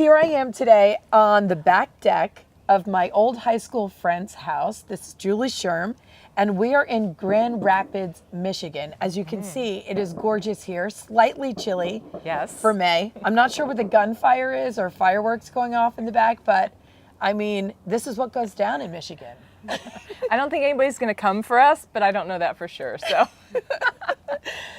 Here I am today on the back deck of my old high school friend's house. This is Julie Schirm, and we are in Grand Rapids, Michigan. As you can see, it is gorgeous here, slightly chilly for May. I'm not sure what the gunfire is or fireworks going off in the back, but I mean, this is what goes down in Michigan. I don't think anybody's going to come for us, but I don't know that for sure.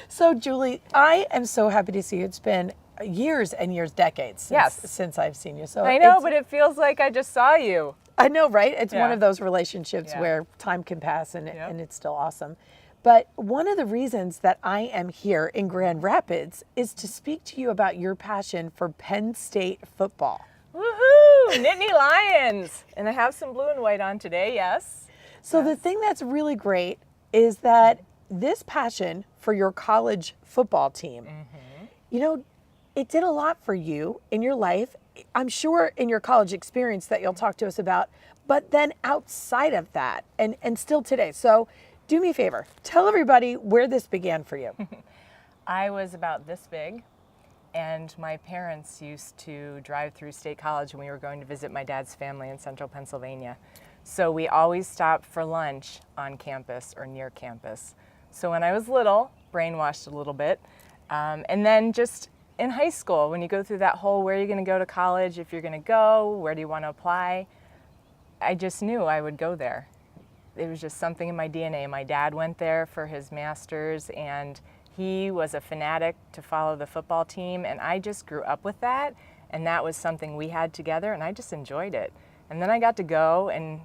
So Julie, I am so happy to see you. It's been years and years, decades since I've seen you. So I know, but it feels like I just saw you. I know, right? It's one of those relationships where time can pass and it's still awesome. But one of the reasons that I am here in Grand Rapids is to speak to you about your passion for Penn State football. Woohoo! Nittany Lions! And I have some blue and white on today, yes. So the thing that's really great is that this passion for your college football team, you know, it did a lot for you in your life. I'm sure in your college experience that you'll talk to us about, but then outside of that and still today. So do me a favor, tell everybody where this began for you. I was about this big, and my parents used to drive through State College when we were going to visit my dad's family in central Pennsylvania. So we always stopped for lunch on campus or near campus. So when I was little, brainwashed a little bit, and then just in high school, when you go through that whole where are you going to go to college, if you're going to go, where do you want to apply, I just knew I would go there. It was just something in my DNA. My dad went there for his master's, and he was a fanatic to follow the football team, and I just grew up with that, and that was something we had together, and I just enjoyed it. And then I got to go and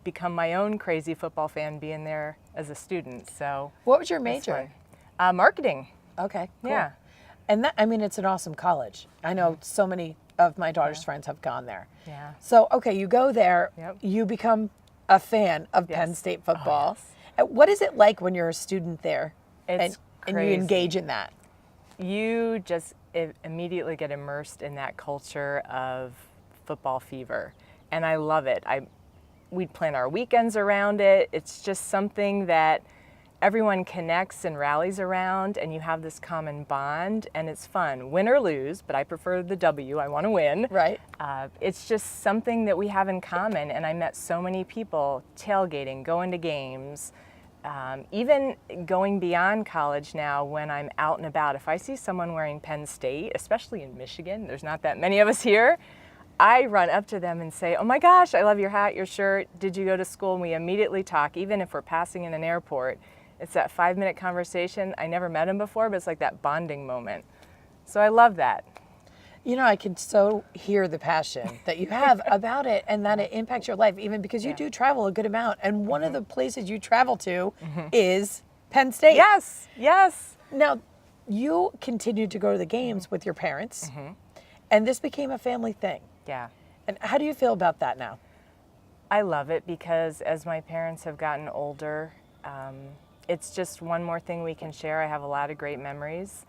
become my own crazy football fan being there as a student. So what was your major? Marketing. Okay, cool. Yeah. And that, I mean, it's an awesome college. I know so many of my daughter's friends have gone there. Yeah. So, okay, you go there, you become a fan of Penn State football. What is it like when you're a student there and you engage in that? You just immediately get immersed in that culture of football fever. And I love it. We'd plan our weekends around it. It's just something that everyone connects and rallies around, and you have this common bond, and it's fun, win or lose, but I prefer the W. I want to win. Right. It's just something that we have in common, and I met so many people tailgating, going to games, even going beyond college now when I'm out and about. If I see someone wearing Penn State, especially in Michigan, there's not that many of us here, I run up to them and say, oh my gosh, I love your hat, your shirt, did you go to school? And we immediately talk, even if we're passing in an airport. It's that 5-minute conversation. I never met him before, but it's like that bonding moment. So I love that. You know, I can so hear the passion that you have about it and that it impacts your life, even because you do travel a good amount. And one of the places you travel to is Penn State. Yes, yes. Now, you continued to go to the games with your parents, and this became a family thing. Yeah. And how do you feel about that now? I love it because as my parents have gotten older, it's just one more thing we can share. I have a lot of great memories.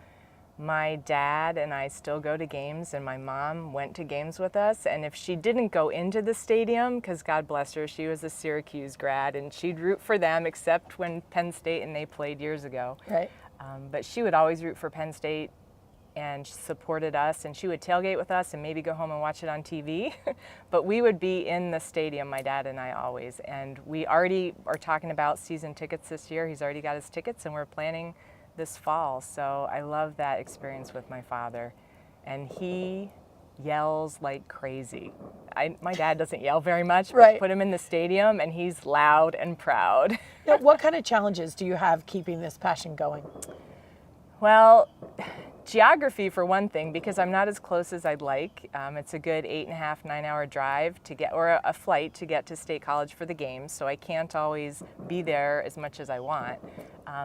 My dad and I still go to games, and my mom went to games with us. And if she didn't go into the stadium, because God bless her, she was a Syracuse grad, and she'd root for them, except when Penn State and they played years ago. Right. But she would always root for Penn State and supported us, and she would tailgate with us and maybe go home and watch it on TV. But we would be in the stadium, my dad and I always. And we already are talking about season tickets this year. He's already got his tickets, and we're planning this fall. So I love that experience with my father. And he yells like crazy. My dad doesn't yell very much, but put him in the stadium and he's loud and proud. Now, what kind of challenges do you have keeping this passion going? Well, geography for one thing, because I'm not as close as I'd like. It's a good 8.5, 9-hour drive to get, or a flight to get to State College for the games, so I can't always be there as much as I want.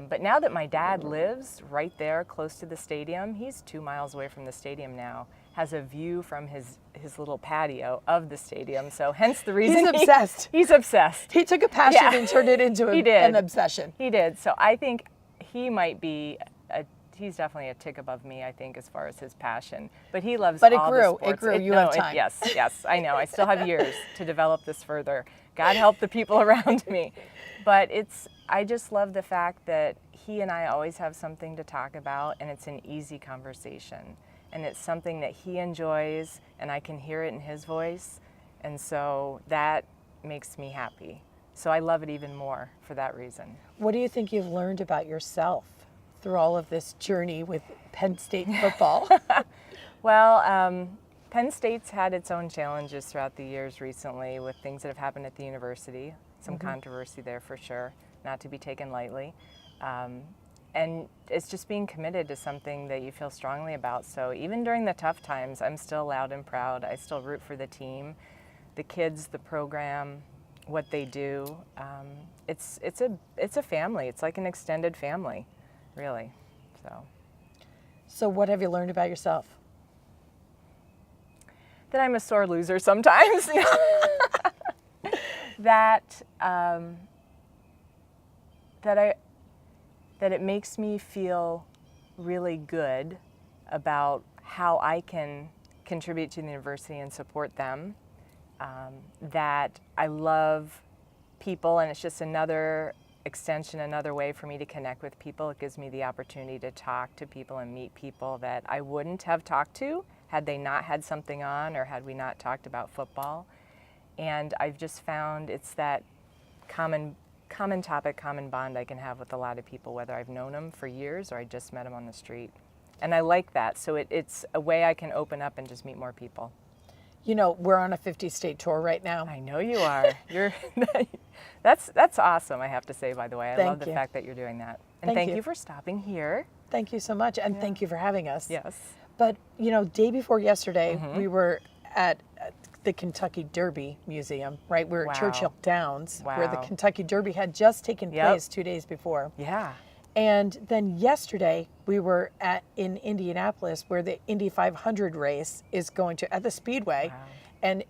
But now that my dad lives right there close to the stadium, he's 2 miles away from the stadium now, has a view from his little patio of the stadium, so hence the reason he's obsessed. He's obsessed. He took a passion and turned it into an obsession. He did. So I think he might be he's definitely a tick above me, I think, as far as his passion. But he loves all the sports. It grew. You have time. Yes, I know. I still have years to develop this further. God help the people around me. But I just love the fact that he and I always have something to talk about, and it's an easy conversation. and it's something that he enjoys, and I can hear it in his voice, and so that makes me happy. So I love it even more for that reason. What do you think you've learned about yourself through all of this journey with Penn State football? Well, Penn State's had its own challenges throughout the years recently with things that have happened at the university. Some controversy there for sure, not to be taken lightly. And it's just being committed to something that you feel strongly about. So even during the tough times, I'm still loud and proud. I still root for the team, the kids, the program, what they do. It's a family. It's like an extended family, really. So what have you learned about yourself? That I'm a sore loser sometimes. that it makes me feel really good about how I can contribute to the university and support them. That I love people, and it's just another extension, another way for me to connect with people. It gives me the opportunity to talk to people and meet people that I wouldn't have talked to had they not had something on or had we not talked about football. And I've just found it's that common topic, common bond I can have with a lot of people, whether I've known them for years or I just met them on the street. And I like that. So it's a way I can open up and just meet more people. You know, we're on a 50-state tour right now. I know you are. That's awesome, I have to say, by the way. I love the you. fact that you're doing that. And thank you for stopping here. Thank you so much, and thank you for having us. Yes. But, you know, day before yesterday, we were at the Kentucky Derby Museum, right? We were at Churchill Downs, where the Kentucky Derby had just taken place 2 days before. Yeah. And then yesterday, we were in Indianapolis, where the Indy 500 race is going to, at the Speedway. Wow. And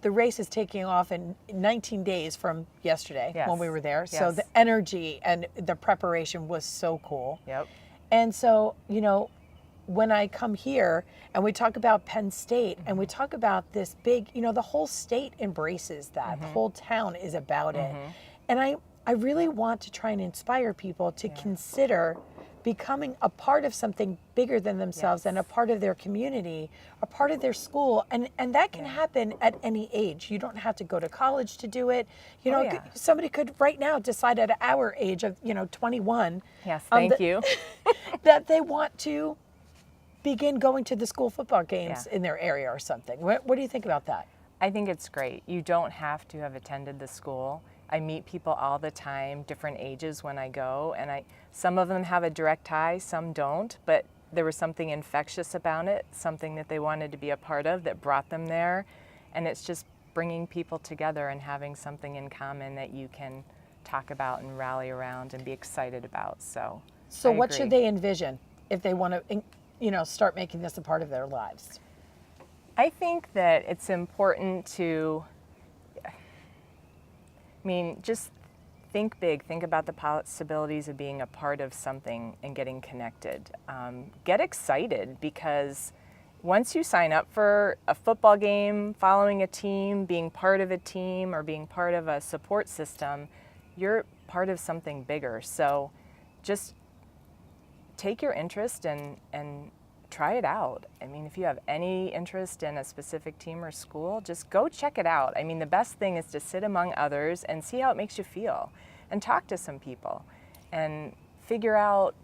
the race is taking off in 19 days from yesterday when we were there. Yes. So the energy and the preparation was so cool. Yep. And so, you know, when I come here and we talk about Penn State and we talk about this big, you know, the whole state embraces that. The whole town is about it. And I really want to try and inspire people to consider becoming a part of something bigger than themselves and a part of their community, a part of their school. And that can happen at any age. You don't have to go to college to do it. You know, somebody could right now decide at our age of, 21. Yes, thank you. that they want to begin going to the school football games in their area or something. What do you think about that? I think it's great. You don't have to have attended the school. I meet people all the time, different ages when I go, and some of them have a direct tie, some don't, but there was something infectious about it, something that they wanted to be a part of that brought them there, and it's just bringing people together and having something in common that you can talk about and rally around and be excited about. So what should they envision if they want to, start making this a part of their lives? I think that it's important to, just think big. Think about the possibilities of being a part of something and getting connected. Get excited, because once you sign up for a football game, following a team, being part of a team, or being part of a support system, you're part of something bigger. So just take your interest and try it out. If you have any interest in a specific team or school, just go check it out. The best thing is to sit among others and see how it makes you feel, and talk to some people and figure out,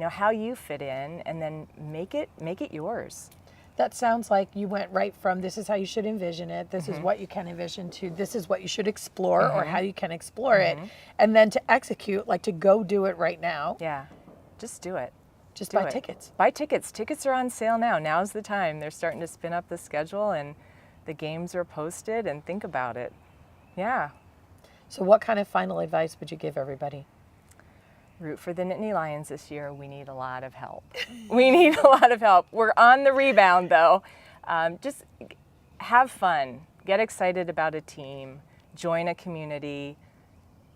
how you fit in, and then make it yours. That sounds like you went right from this is how you should envision it, this is what you can envision, to this is what you should explore or how you can explore it, and then to execute, like to go do it right now. Yeah, just do it. Just buy tickets. Buy tickets. Tickets are on sale now. Now's the time. They're starting to spin up the schedule, and the games are posted, and think about it. Yeah. So what kind of final advice would you give everybody? Root for the Nittany Lions this year. We need a lot of help. We need a lot of help. We're on the rebound, though. Just have fun. Get excited about a team. Join a community.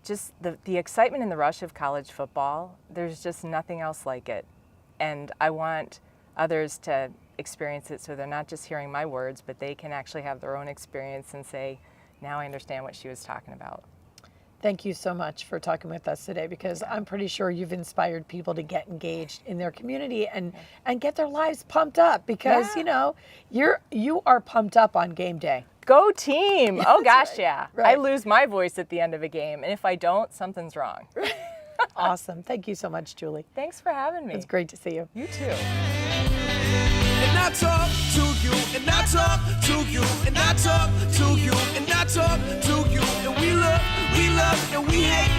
Just the excitement and the rush of college football, there's just nothing else like it. And I want others to experience it, so they're not just hearing my words, but they can actually have their own experience and say, now I understand what she was talking about. Thank you so much for talking with us today, because I'm pretty sure you've inspired people to get engaged in their community and get their lives pumped up, because you are pumped up on game day. Go team! Oh gosh, right. yeah. Right. I lose my voice at the end of a game, and if I don't, something's wrong. Awesome. Thank you so much, Julie. Thanks for having me. It's great to see you. You too. And I talk to you, and I talk to you, and I talk to you, and I talk to you, and we love, and we hate,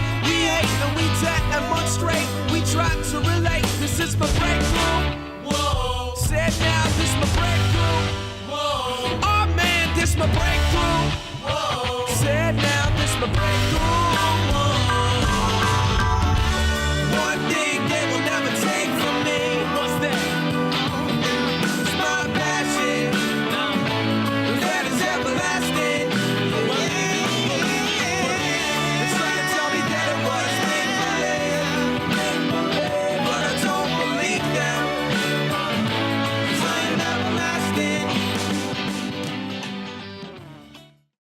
and we demonstrate. We try to relate. This is my breakthrough. Whoa. Said now, this is my breakthrough. Whoa.